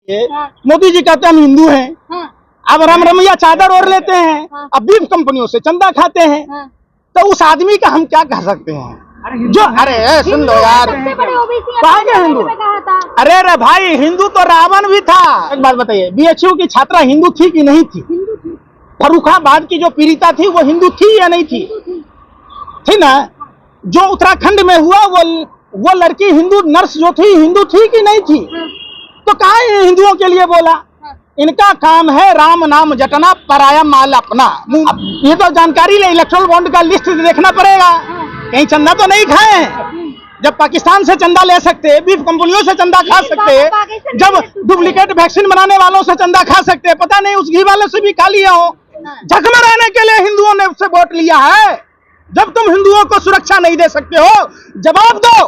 मोदी जी कहते हैं हम हिंदू हैं। अब राम रमैया चादर ओढ़ लेते हैं, अब बीफ कंपनियों से चंदा खाते हैं, तो उस आदमी का हम क्या कह सकते हैं? जो अरे सुन लो यार, कहाँ के हिंदू? अरे भाई, हिंदू तो रावण भी था। एक बात बताइए, बीएचयू की छात्रा हिंदू थी कि नहीं थी? फर्रुखाबाद की जो पीड़िता थी वो हिंदू थी या नहीं थी? थी ना। जो उत्तराखंड में हुआ वो लड़की हिंदू नर्स जो थी हिंदू थी कि नहीं थी? तो कहाँ ये हिंदुओं के लिए बोला? इनका काम है राम नाम जटना, पराया माल अपना। ये तो जानकारी ले, इलेक्ट्रल बॉन्ड का लिस्ट देखना पड़ेगा, कहीं चंदा तो नहीं खाए हैं। जब पाकिस्तान से चंदा ले सकते, बीफ कंपनियों से चंदा खा सकते, जब डुप्लीकेट वैक्सीन बनाने वालों से चंदा खा सकते, पता नहीं उस घी वाले से भी खा लिया हो। झकमा रहने के लिए हिंदुओं ने उससे वोट लिया है। जब तुम हिंदुओं को सुरक्षा नहीं दे सकते हो, जवाब दो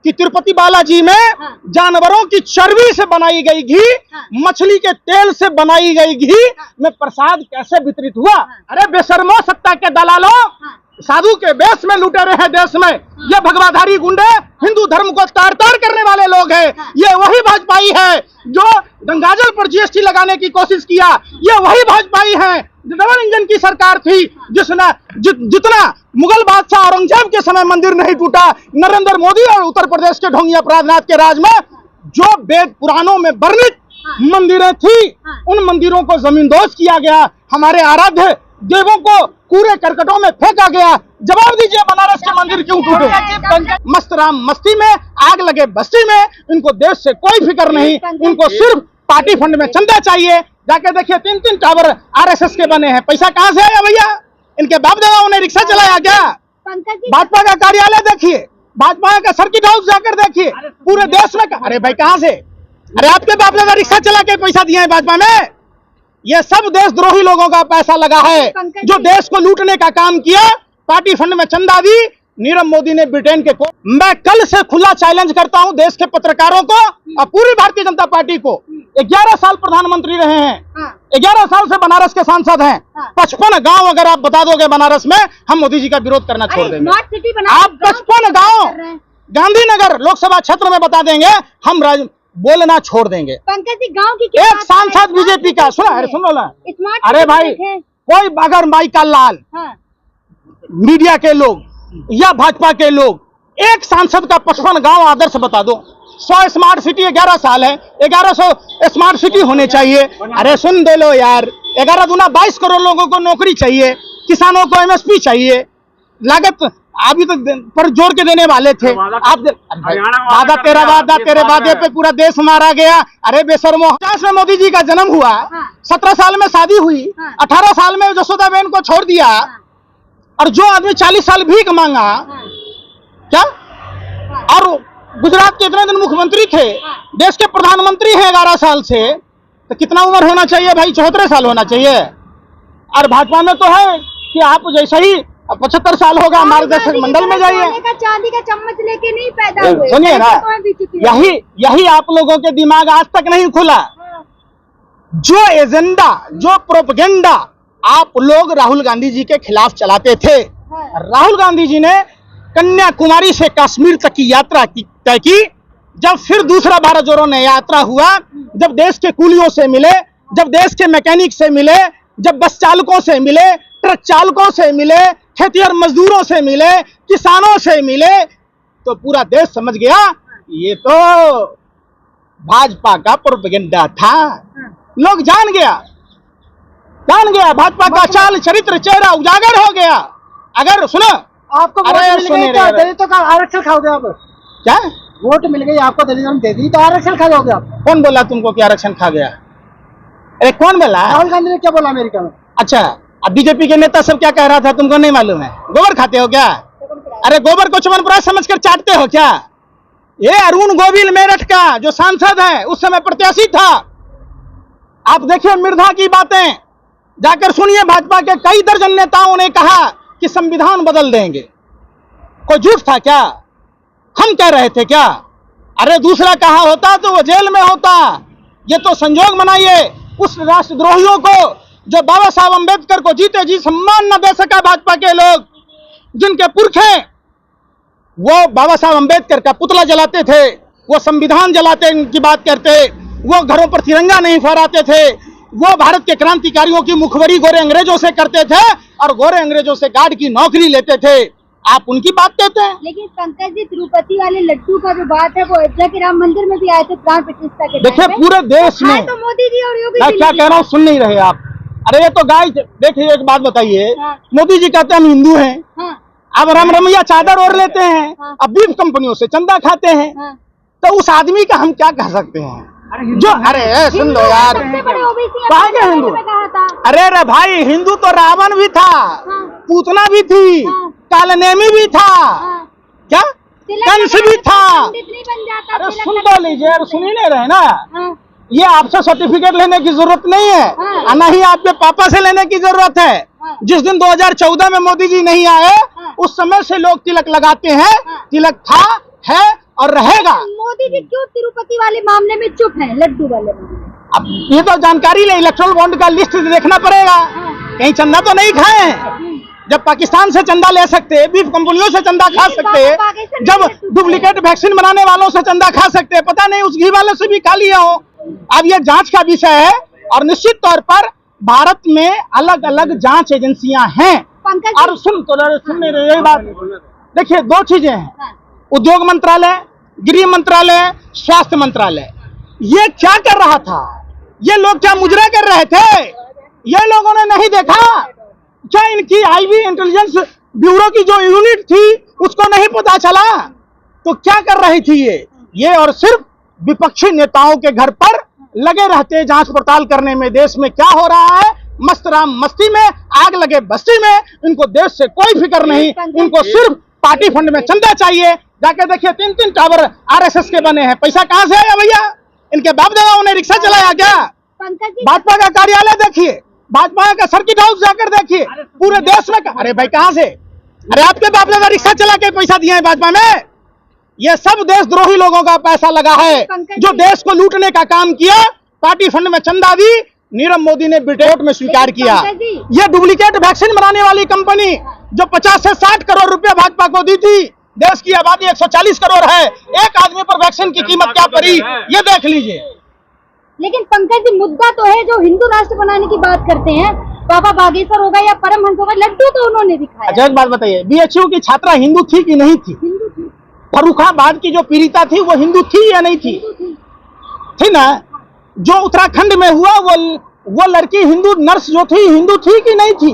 कि तिरुपति बालाजी में जानवरों की चर्बी से बनाई गई घी, मछली के तेल से बनाई गई घी में प्रसाद कैसे वितरित हुआ? अरे बेशर्मो, सत्ता के दलालों, साधु के बेस में लुटे रहे देश में ये भगवाधारी गुंडे हिंदू धर्म को तार तार करने वाले लोग हैं। ये वही भाजपाई है जो गंगाजल पर जीएसटी लगाने की कोशिश किया। ये वही भाजपाई है डबल इंजन की सरकार थी जिसने जितना मुगल बादशाह औरंगजेब के समय मंदिर नहीं टूटा, नरेंद्र मोदी और उत्तर प्रदेश के ढोंगिया प्रहलाद के राज में जो वेद पुराणों में वर्णित मंदिरें थी, उन मंदिरों को जमींदोज किया गया। हमारे आराध्य देवों को कूड़े करकटों में फेंका गया। जवाब दीजिए, बनारस के मंदिर क्यों टूटे? मस्त राम मस्ती में, आग लगे बस्ती में, इनको देश से कोई फिक्र नहीं। इनको सिर्फ पार्टी फंड में चंदा चाहिए। जाके देखिए, 3-3 टावर आरएसएस के बने हैं। पैसा कहाँ से आया भैया? इनके बाप दादाओं ने रिक्शा चलाया क्या? भाजपा का कार्यालय देखिए, भाजपा का सर्किट हाउस जाकर देखिए, पूरे देश में। अरे भाई कहाँ से? अरे आपके बाप दादा रिक्शा चला के पैसा दिए हैं भाजपा में? ये सब देशद्रोही लोगों का पैसा लगा है जो देश को लूटने का काम किया। पार्टी फंड में चंदा दी नीरव मोदी ने ब्रिटेन के को। मैं कल से खुला चैलेंज करता हूं देश के पत्रकारों को और पूरी भारतीय जनता पार्टी को। 11 साल प्रधानमंत्री रहे हैं, 11 साल से बनारस के सांसद हैं। 55 गांव अगर आप बता दोगे बनारस में, हम मोदी जी का विरोध करना छोड़ देंगे। आप 55 गांव गांधीनगर लोकसभा क्षेत्र में बता देंगे, हम बोलना छोड़ देंगे। पंकज जी, गांव की एक सांसद बीजेपी का सुनो ना। अरे भाई, कोई अगर माइकल लाल, मीडिया के लोग या भाजपा के लोग, एक सांसद का 55 गांव आदर्श बता दो। 100 स्मार्ट सिटी 11 साल है, 1100 स्मार्ट सिटी होने चाहिए। अरे सुन दे लो यार, 11 दूना 22 करोड़ लोगों को नौकरी चाहिए, किसानों को एमएसपी चाहिए। लागत अभी तक पर जोर के देने वाले थे आप। वादा तेरा वादा, तेरे वादे पे पूरा देश मारा गया। अरे बेशर्मो, 50 में मोदी जी का जन्म हुआ, 17 साल में शादी हुई, 18 साल में जसोदाबेन को छोड़ दिया, और जो आदमी 40 साल भीख मांगा क्या? और गुजरात के इतने दिन मुख्यमंत्री थे, देश के प्रधानमंत्री हैं 11 साल से, तो कितना उम्र होना चाहिए भाई? 74 साल होना चाहिए। और भाजपा में तो है कि आप जैसे ही 75 साल होगा मार्गदर्शक मंडल में जाइए। चांदी का चम्मच लेके नहीं पैदा हुए। सुनिए ना, यही आप लोगों के दिमाग आज तक नहीं खुला। जो एजेंडा, जो प्रोपेगेंडा आप लोग राहुल गांधी जी के खिलाफ चलाते थे। राहुल गांधी जी ने कन्याकुमारी से कश्मीर तक की यात्रा तय की। जब फिर दूसरा भारत जोड़ो ने यात्रा हुआ, जब देश के कूलियों से मिले, जब देश के मैकेनिक से मिले, जब बस चालकों से मिले, ट्रक चालकों से मिले, खेतिहर मजदूरों से मिले, किसानों से मिले, तो पूरा देश समझ गया ये तो भाजपा का प्रोपेगेंडा था। लोग जान गया भाजपा का चाल चरित्र चेहरा उजागर हो गया। अगर सुनो, आपको दलितों का आरक्षण खाओगे आप? क्या वोट मिल गई आपको, दलित दे दी तो आरक्षण खा जाओगे आप? कौन बोला तुमको कि आरक्षण खा गया? अरे कौन बोला? राहुल गांधी ने क्या बोला अमेरिका में? अच्छा, अब बीजेपी के नेता सब क्या कह रहा था तुमको नहीं मालूम है? गोबर खाते हो क्या? अरे गोबर को चमनप्राश समझकर चाटते हो क्या? ये अरुण गोविल मेरठ का जो सांसद है, उस समय प्रत्याशी था। आप देखिए मिर्धा की बातें, जाकर सुनिए। भाजपा के कई दर्जन नेताओं ने कहा कि संविधान बदल देंगे। कोई झूठ था क्या? हम कह रहे थे क्या? अरे दूसरा कहा होता तो वो जेल में होता। ये तो संजोग बनाइए उस राष्ट्रद्रोहियों को जो बाबा साहब अम्बेडकर को जीते जी सम्मान न दे सका भाजपा के लोग, जिनके पुरखे वो बाबा साहब अम्बेडकर का पुतला जलाते थे, वो संविधान जलाते की बात करते, वो घरों पर तिरंगा नहीं फहराते थे, वो भारत के क्रांतिकारियों की मुखबरी गोरे अंग्रेजों से करते थे और गोरे अंग्रेजों से गार्ड की नौकरी लेते थे। आप उनकी बात कहते हैं। लेकिन पंकज जी, तिरुपति वाले लड्डू का जो बात है वो अयोध्या के राम मंदिर में भी आए थे प्राण प्रतिष्ठा के। देखिए पूरे देश में तो मोदी जी और योगी मैं जी क्या कह रहा हूँ, सुन नहीं रहे आप। अरे ये तो गाय, देखिए एक बात बताइए, मोदी जी कहते हैं हम हिंदू हैं, अब राम रमैया चादर ओढ़ लेते हैं, अब बीफ कंपनियों से चंदा खाते हैं, तो उस आदमी का हम क्या कह सकते हैं? जो अरे सुन लो यार, कहाँ के हिंदू? अरे भाई, हिंदू तो रावण भी था, पूतना भी थी, कालनेमी भी था, क्या कंस भी था। अरे सुन तो लीजिए, सुन ही नहीं रहे ना। ये आपसे सर्टिफिकेट लेने की जरूरत नहीं है, ना ही आपके पापा से लेने की जरूरत है। जिस दिन 2014 में मोदी जी नहीं आए, उस समय से लोग तिलक लगाते हैं। तिलक था, है और रहेगा। मोदी जी क्यों तिरुपति वाले मामले में चुप हैं, लड्डू वाले मामले? अब ये तो जानकारी ले, इलेक्ट्रल बॉन्ड का लिस्ट देखना पड़ेगा, कहीं चंदा तो नहीं खाए हैं। जब पाकिस्तान से चंदा ले सकते, बीफ कंपनियों से चंदा खा सकते, जब डुप्लीकेट वैक्सीन बनाने वालों से चंदा खा सकते, पता नहीं उस घी वाले से भी खा लिया हो। अब ये जांच का विषय है और निश्चित तौर पर भारत में अलग अलग जांच एजेंसियां हैं। और सुन नहीं रही बात, देखिए दो चीजें हैं, उद्योग मंत्रालय, गृह मंत्रालय, स्वास्थ्य मंत्रालय। ये क्या कर रहा था? ये लोग क्या मुजरा कर रहे थे? ये लोगों ने नहीं देखा क्या? इनकी आईबी इंटेलिजेंस ब्यूरो की जो यूनिट थी उसको नहीं पता चला? तो क्या कर रही थी ये और सिर्फ विपक्षी नेताओं के घर पर लगे रहते जांच पड़ताल करने में। देश में क्या हो रहा है, मस्त राम मस्ती में, आग लगे बस्ती में। इनको देश से कोई फिक्र नहीं, इनको सिर्फ पार्टी फंड में चंदा चाहिए। जाके देखिए 3-3 टावर आरएसएस के बने हैं, पैसा कहां से आया भैया? इनके बाप दादाओं ने रिक्शा चलाया क्या? भाजपा का कार्यालय देखिए, भाजपा का सर्किट हाउस जाकर देखिए, पूरे देश में। अरे भाई कहां से? अरे आपके बाप दादा रिक्शा चला के पैसा दिए हैं भाजपा में? ये सब देशद्रोही लोगों का पैसा लगा है जो देश को लूटने का काम किया। पार्टी फंड में चंदा दी, नीरव मोदी ने ब्रिटेन में स्वीकार किया। ये डुप्लीकेट वैक्सीन बनाने वाली कंपनी जो 50 से 60 करोड़ रुपया भाजपा को दी थी, देश की आबादी 140 करोड़ है, एक आदमी पर वैक्सीन की कीमत क्या पड़ी ये देख लीजिए। लेकिन पंकज जी, मुद्दा तो है जो हिंदू राष्ट्र बनाने की बात करते हैं, बाबा बागेश्वर होगा या परमहंस होगा, लड्डू तो उन्होंने भी खाया। अच्छा एक बात बताइए, बीएचयू की छात्रा हिंदू थी कि नहीं थी? हिंदू थी। फर्रुखाबाद की जो पीड़िता थी वो हिंदू थी या नहीं थी? थी ना। जो उत्तराखंड में हुआ वो लड़की हिंदू नर्स जो थी, हिंदू थी कि नहीं थी?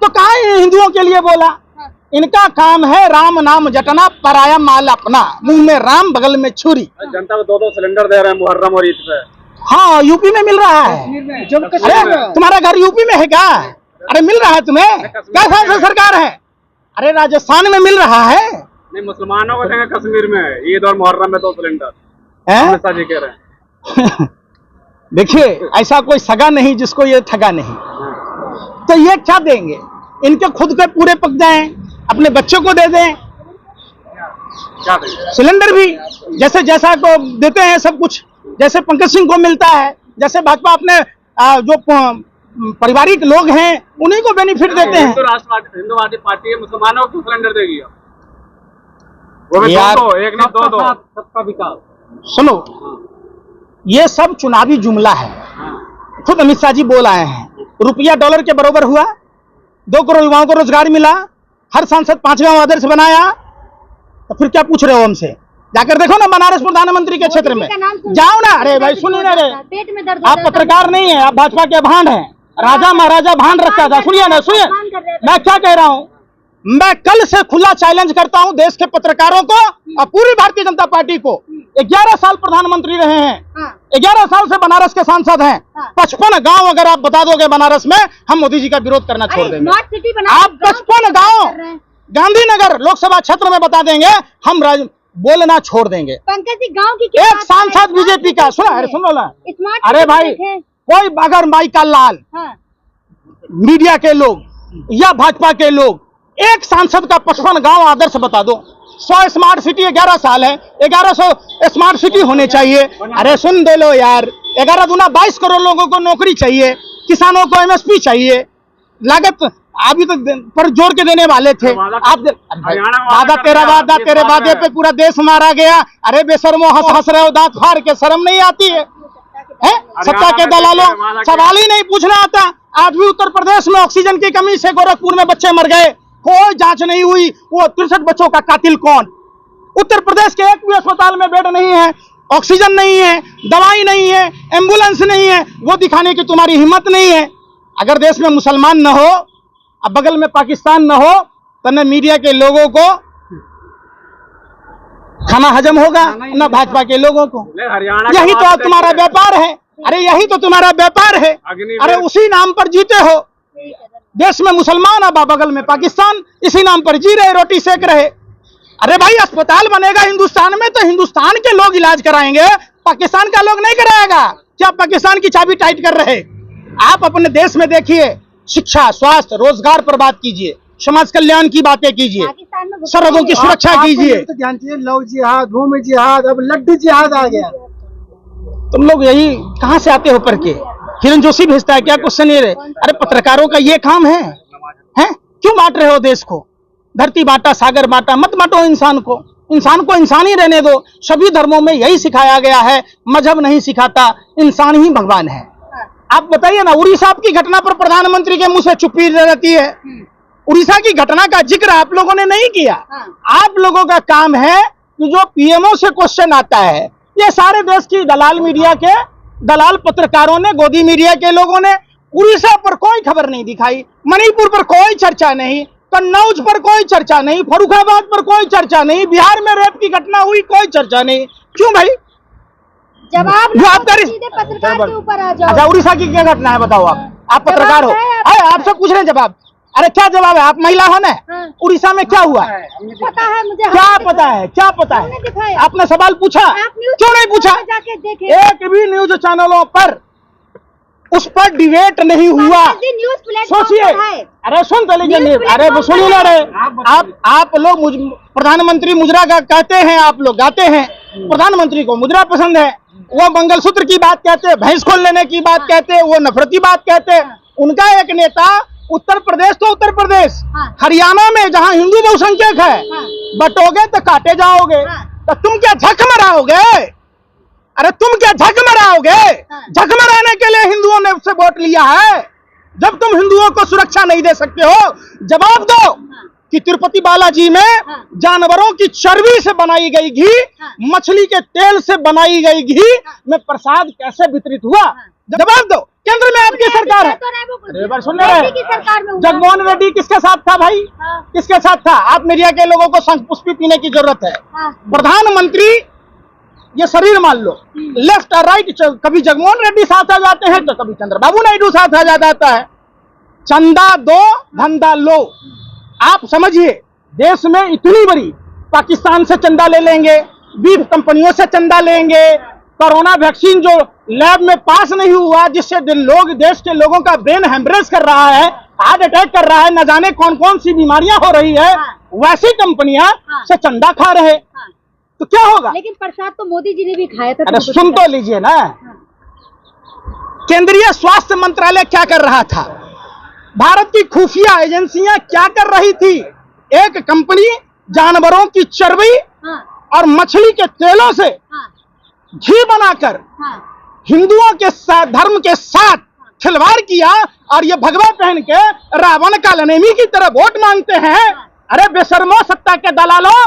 तो कहा हिंदुओं के लिए बोला? इनका काम है राम नाम जटना, पराया माल अपना, मुंह में राम बगल में छुरी। जनता को 2-2 सिलेंडर दे रहे हैं मुहर्रम और ईद पे। हाँ, यूपी में मिल रहा है। अरे तुम्हारा घर यूपी में है क्या? अरे मिल रहा है तुम्हें? कैसा से सरकार है? अरे राजस्थान में मिल रहा है। नहीं, मुसलमानों को देंगे कश्मीर में ईद और मुहर्रम में 2 सिलेंडर जी कह रहे हैं। देखिए ऐसा कोई सगा नहीं जिसको ये ठगा नहीं। तो ये क्या देंगे? इनके खुद के पूरे पक जाएं, अपने बच्चों को दे दें क्या देंगे? सिलेंडर भी जैसे जैसा को देते हैं सब कुछ, जैसे पंकज सिंह को मिलता है, जैसे भाजपा अपने जो पारिवारिक लोग हैं उन्हीं को बेनिफिट देते हैं। हिंदुवादी पार्टी है, मुसलमानों को सिलेंडर देगी वो भी यार, एक नहीं 2-2 सबका विकास। सुनो, ये सब चुनावी जुमला है। खुद अमित शाह जी बोल आए हैं, रुपया डॉलर के बराबर हुआ, 2 करोड़ युवाओं को रोजगार मिला, हर सांसद 5 गांव आदर्श बनाया। तो फिर क्या पूछ रहे हो हमसे? जाकर देखो ना बनारस प्रधानमंत्री के क्षेत्र में, जाओ ना। अरे भाई सुनिए ना रे, पेट में दर्द, आप पत्रकार नहीं है, आप भाजपा के भांड हैं। राजा महाराजा भांड रखता था। सुनिए ना, सुनिए मैं क्या कह रहा हूँ। मैं कल से खुला चैलेंज करता हूं देश के पत्रकारों को और पूरी भारतीय जनता पार्टी को। 11 साल प्रधानमंत्री रहे हैं, 11 साल से बनारस के सांसद हैं। 55 गांव अगर आप बता दोगे बनारस में, हम मोदी जी का विरोध करना छोड़ देंगे। आप 55 गांव गांधीनगर लोकसभा क्षेत्र में बता देंगे, हम बोलना छोड़ देंगे। पंकज जी, गांव की एक सांसद बीजेपी का सुनो ना। अरे भाई, कोई अगर माई का लाल, मीडिया के लोग या भाजपा के लोग, एक सांसद का 55 गांव आदर्श बता दो। 100 स्मार्ट सिटी, 11 साल है, 1100 स्मार्ट सिटी होने चाहिए। अरे सुन दे लो यार, 11 दूना 22 करोड़ लोगों को नौकरी चाहिए, किसानों को एमएसपी चाहिए, लागत अभी तो पर जोर के देने वाले थे आप। वादा तेरा वादा, तेरे वादे पे पूरा देश मारा गया। अरे बेशर्मो, हंस रहे हो, दांत फाड़ के, शर्म नहीं आती है? है? सत्ता के दलालों, सवाल ही नहीं पूछना आता। आज भी उत्तर प्रदेश में ऑक्सीजन की कमी से गोरखपुर में बच्चे मर गए, कोई जांच नहीं हुई। वो 63 बच्चों का कातिल कौन? उत्तर प्रदेश के एक भी अस्पताल में बेड नहीं है, ऑक्सीजन नहीं है, दवाई नहीं है, एम्बुलेंस नहीं है, वो दिखाने की तुम्हारी हिम्मत नहीं है। अगर देश में मुसलमान न हो, अब बगल में पाकिस्तान न हो, तो न मीडिया के लोगों को खाना हजम होगा, न भाजपा के लोगों को। यही तो अब तुम्हारा व्यापार है। अरे यही तो तुम्हारा व्यापार है। अरे उसी नाम पर जीते हो। देश में मुसलमान, अब बगल में पाकिस्तान, इसी नाम पर जी रहे, रोटी सेक रहे। अरे भाई अस्पताल बनेगा हिंदुस्तान में तो हिंदुस्तान के लोग इलाज कराएंगे, पाकिस्तान का लोग नहीं कराएगा। क्या पाकिस्तान की चाबी टाइट कर रहे? आप अपने देश में देखिए, शिक्षा, स्वास्थ्य, रोजगार पर बात कीजिए, समाज कल्याण की बातें कीजिए, सरहदों की सुरक्षा कीजिए। लव जिहाद, भूमि जिहाद, अब लड्डू जिहाद आ गया। तुम लोग यही कहां से आते हो पर के? किरण जोशी भेजता है क्या क्वेश्चन? ये अरे पत्रकारों का ये काम है? क्यों बांट रहे हो देश को? धरती बांटा, सागर बांटा, मत बांटो इंसान को। इंसान को इंसान ही रहने दो। सभी धर्मों में यही सिखाया गया है, मजहब नहीं सिखाता, इंसान ही भगवान है। आप बताइए ना, उड़ीसा की घटना पर प्रधानमंत्री के मुंह से चुप्पी रहती है। उड़ीसा की घटना का जिक्र आप लोगों ने नहीं किया। आप लोगों का काम है कि जो पीएमओ से क्वेश्चन आता है, ये सारे देश की दलाल मीडिया के, दलाल पत्रकारों ने, गोदी मीडिया के लोगों ने उड़ीसा पर कोई खबर नहीं दिखाई, मणिपुर पर कोई चर्चा नहीं, कन्नौज पर कोई चर्चा नहीं, फर्रुखाबाद पर कोई चर्चा नहीं, बिहार में रेप की घटना हुई, कोई चर्चा नहीं। क्यों भाई? जवाब सीधे पत्रकार के ऊपर आ जाओ। अच्छा, उड़ीसा की क्या घटना है बताओ। आप पत्रकार हो, आपसे पूछ रहे हैं जवाब। अरे क्या जवाब है? आप महिला हो ना? उड़ीसा में क्या हुआ? पता है मुझे। क्या पता है? क्या पता है? आपने सवाल पूछा, क्यों नहीं पूछा? एक भी न्यूज चैनलों पर उस पर डिबेट नहीं हुआ। सोचिए, अरे सुन तो लीजिए, अरे सुनिए ना रे, आप लोग प्रधानमंत्री मुद्रा का कहते हैं, आप लोग गाते हैं, प्रधानमंत्री को मुद्रा पसंद है, वो मंगलसूत्र की बात कहते हैं, भैंस खोल लेने की बात कहते हैं, वो नफरती बात कहते हैं। उनका एक नेता उत्तर प्रदेश तो उत्तर प्रदेश, हरियाणा में जहां हिंदू बहुसंख्यक है, बटोगे तो काटे जाओगे। तो तुम क्या झक मराओगे? अरे तुम क्या झक मराओगे? झक मराने के लिए हिंदुओं ने उससे वोट लिया है। जब तुम हिंदुओं को सुरक्षा नहीं दे सकते हो, जवाब दो कि तिरुपति बालाजी में जानवरों की चर्बी से बनाई गई घी, मछली के तेल से बनाई गई घी में प्रसाद कैसे वितरित हुआ? जवाब दो। केंद्र में आपकी सरकार है। अरे बार सुन रहे, जगनमोहन रेड्डी किसके साथ था भाई? किसके साथ था? आप मीडिया के लोगों को शंखपुष्पी पीने की जरूरत है। प्रधानमंत्री, ये शरीर मान लो, लेफ्ट और राइट, कभी जगनमोहन रेड्डी साथ आ जाते हैं तो कभी चंद्रबाबू नायडू साथ आ जाता है। चंदा दो, धंधा लो। आप समझिए, देश में इतनी बड़ी, पाकिस्तान से चंदा ले लेंगे, बीफ कंपनियों से चंदा लेंगे, कोरोना वैक्सीन जो लैब में पास नहीं हुआ, जिससे लोग, देश के लोगों का ब्रेन हेमरेज कर रहा है, हार्ट अटैक कर रहा है, न जाने कौन कौन सी बीमारियां हो रही है, वैसी कंपनियां से चंदा खा रहे। तो क्या होगा? लेकिन प्रसाद तो मोदी जी ने भी खाया था। अरे सुन तो लीजिए ना, केंद्रीय स्वास्थ्य मंत्रालय क्या कर रहा था, भारत की खुफिया एजेंसियां क्या कर रही थी? एक कंपनी जानवरों की चर्बी और मछली के तेलों से घी बनाकर हिंदुओं के साथ, धर्म के साथ खिलवाड़ किया, और ये भगवा पहन के रावण कालनेमी की तरह वोट मांगते हैं। अरे बेशर्मो, सत्ता के दलालों,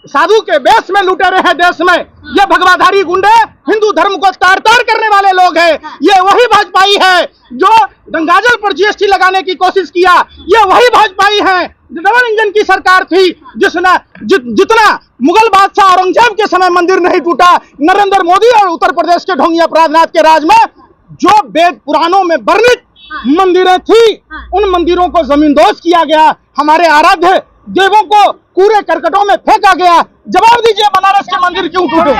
साधु के बेस में लुटे रहे हैं देश में। ये भगवाधारी गुंडे हिंदू धर्म को तार तार करने वाले लोग हैं। ये वही भाजपाई है जो गंगाजल पर जीएसटी लगाने की कोशिश किया। ये वही भाजपाई है जो डबल इंजन की सरकार थी, जिसने जितना मुगल बादशाह औरंगजेब के समय मंदिर नहीं टूटा, नरेंद्र मोदी और उत्तर प्रदेश के ढोंगी अपराधनाथ के राज में जो वेद पुराणों में वर्णित मंदिरें थी, उन मंदिरों को जमींदोज किया गया। हमारे आराध्य देवों को कूड़े करकटों में फेंका गया। जवाब दीजिए, बनारस के मंदिर क्यों टूटे?